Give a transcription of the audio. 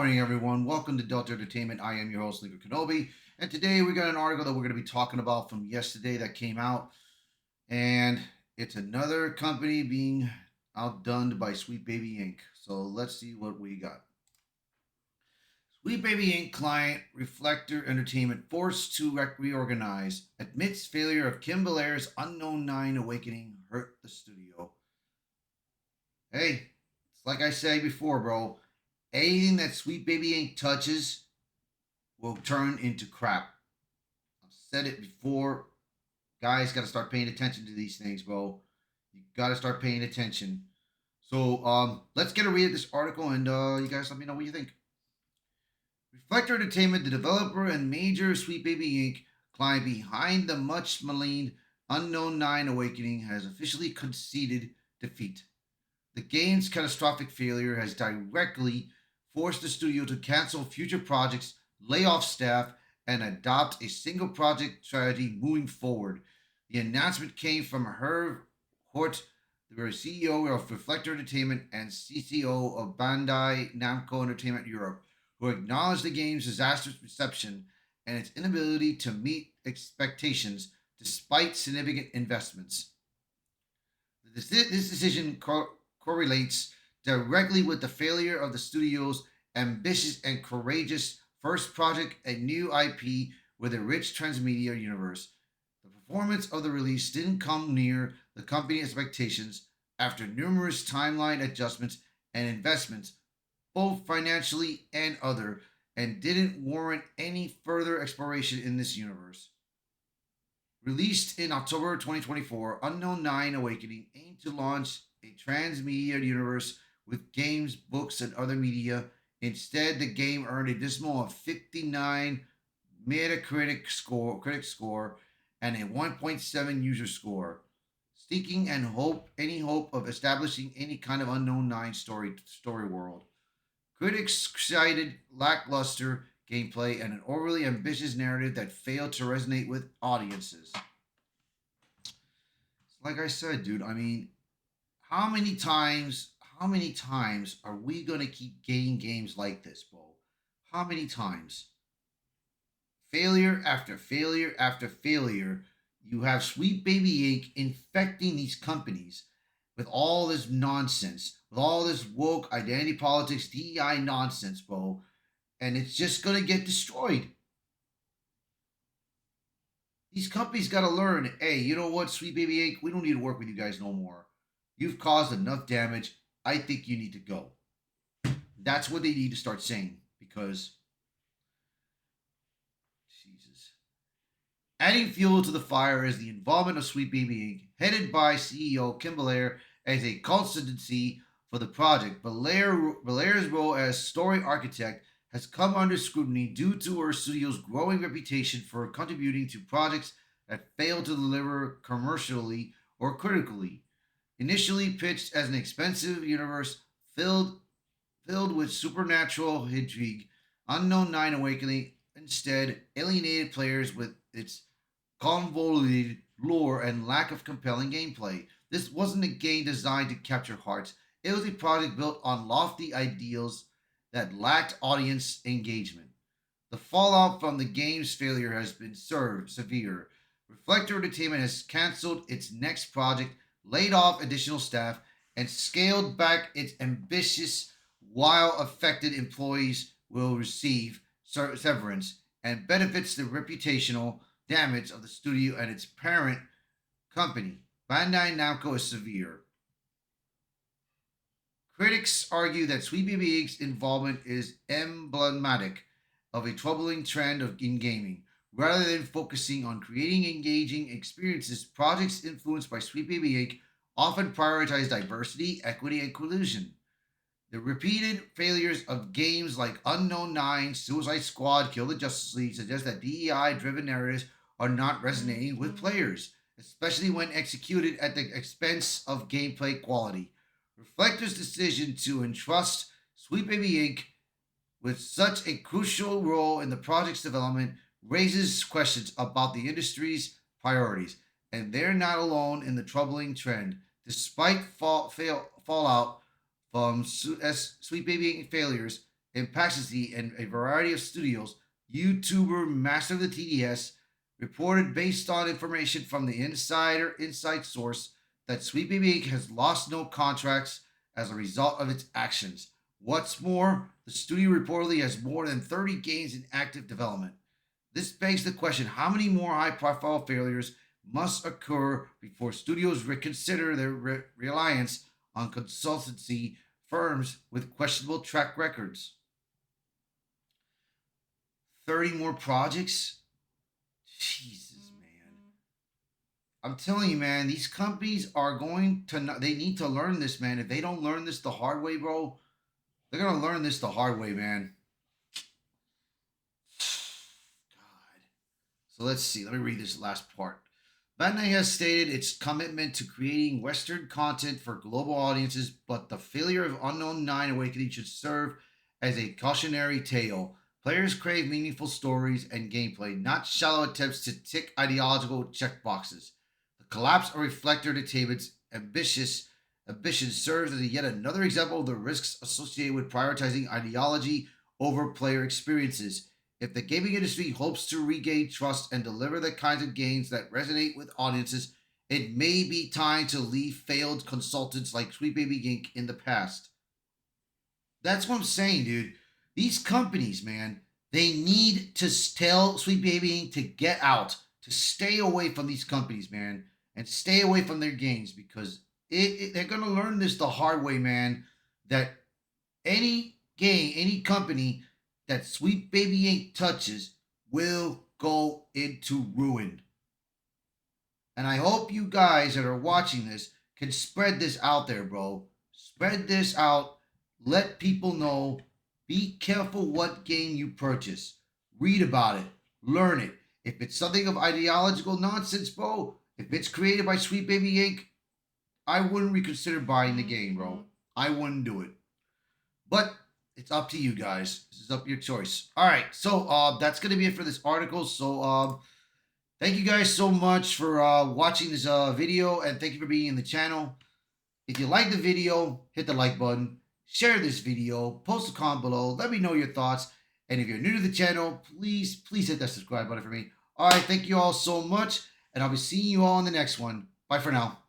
morning, everyone. Welcome to Delta Entertainment. I am your host, Lincoln Kenobi. And today we got an article that we're going to be talking about from yesterday that came out. And it's another company being outdone by Sweet Baby Inc. So let's see what we got. Sweet Baby Inc. client Reflector Entertainment forced to reorganize, admits failure of Kim Belair's Unknown Nine Awakening hurt the studio. Hey, it's like I said before, bro. Anything that Sweet Baby Inc. touches will turn into crap. I've said it before. Guys, got to start paying attention to these things, bro. You got to start paying attention. So, let's get a read of this article, and you guys let me know what you think. Reflector Entertainment, the developer and major Sweet Baby Inc. client behind the much maligned Unknown Nine Awakening, has officially conceded defeat. The game's catastrophic failure has directly forced the studio to cancel future projects, lay off staff, and adopt a single project strategy moving forward. The announcement came from Herb Hort, the CEO of Reflector Entertainment and CCO of Bandai Namco Entertainment Europe, who acknowledged the game's disastrous reception and its inability to meet expectations despite significant investments. This decision correlates directly with the failure of the studio's ambitious and courageous first project, a new IP with a rich transmedia universe. The performance of the release didn't come near the company's expectations after numerous timeline adjustments and investments, both financially and other, and didn't warrant any further exploration in this universe. Released in October 2024, Unknown Nine Awakening aimed to launch a transmedia universe with games, books, and other media. Instead, the game earned a dismal 59 Metacritic score and a 1.7 user score, seeking and any hope of establishing any kind of Unknown Nine story world. Critics cited lackluster gameplay and an overly ambitious narrative that failed to resonate with audiences. Like I said, dude, I mean, how many times how many times are we gonna keep getting games like this, bro? How many times? Failure after failure after failure. You have Sweet Baby Inc. infecting these companies with all this nonsense, with all this woke identity politics, DEI nonsense, bro. And it's just gonna get destroyed. These companies gotta learn, hey, you know what, Sweet Baby Inc., we don't need to work with you guys no more. You've caused enough damage. I think you need to go. That's what they need to start saying because, Jesus. Adding fuel to the fire is the involvement of Sweet Baby Inc., headed by CEO Kim Belair as a consultancy for the project. Belair's role as story architect has come under scrutiny due to her studio's growing reputation for contributing to projects that fail to deliver commercially or critically. Initially pitched as an expensive universe filled filled with supernatural intrigue, Unknown Nine Awakening instead alienated players with its convoluted lore and lack of compelling gameplay. This wasn't a game designed to capture hearts. It was a project built on lofty ideals that lacked audience engagement. The fallout from the game's failure has been severe. Reflector Entertainment has canceled its next project, laid off additional staff, and scaled back its ambitious, while affected employees will receive severance and benefits the reputational damage of the studio and its parent company. Bandai Namco is severe. Critics argue that Sweet Baby Inc.'s involvement is emblematic of a troubling trend in gaming. Rather than focusing on creating engaging experiences, projects influenced by Sweet Baby Inc. often prioritize diversity, equity, and inclusion. The repeated failures of games like Unknown Nine, Suicide Squad, Kill the Justice League suggest that DEI driven narratives are not resonating with players, especially when executed at the expense of gameplay quality. Reflector's decision to entrust Sweet Baby Inc. with such a crucial role in the project's development raises questions about the industry's priorities, and they're not alone in the troubling trend. Despite fallout from Sweet Baby Inc. failures, Impactancy and a variety of studios, YouTuber Master of the TDS reported based on information from the inside source that Sweet Baby Inc. has lost no contracts as a result of its actions. What's more, the studio reportedly has more than 30 games in active development. This begs the question, how many more high profile failures must occur before studios reconsider their reliance on consultancy firms with questionable track records? 30 more projects? Jesus, man. I'm telling you, man, these companies are going to, they need to learn this, man. If they don't learn this the hard way, bro, they're going to learn this the hard way, man. God. So let's see. Let me read this last part. Bandai has stated its commitment to creating Western content for global audiences, but the failure of Unknown 9 Awakening should serve as a cautionary tale. Players crave meaningful stories and gameplay, not shallow attempts to tick ideological checkboxes. The collapse of Reflector Entertainment's ambition serves as yet another example of the risks associated with prioritizing ideology over player experiences. If the gaming industry hopes to regain trust and deliver the kinds of games that resonate with audiences, it may be time to leave failed consultants like Sweet Baby Inc. in the past. That's what I'm saying, dude. These companies, man, they need to tell Sweet Baby Inc. to get out, to stay away from these companies, man, and stay away from their games because they're going to learn this the hard way, man, that any game, any company that Sweet Baby Inc. touches will go into ruin. And I hope you guys that are watching this can spread this out there, bro. Spread this out. Let people know. Be careful what game you purchase. Read about it. Learn it. If it's something of ideological nonsense, bro, if it's created by Sweet Baby Inc., I wouldn't reconsider buying the game, bro. I wouldn't do it. But it's up to you guys. This is up to your choice. All right, so that's gonna be it for this article. So thank you guys so much for watching this video, and thank you for being in the channel. If you like the video, hit the like button, share this video, post a comment below, let me know your thoughts, and if you're new to the channel, please hit that subscribe button for me. All right, thank you all so much, and I'll be seeing you all in the next one. Bye for now.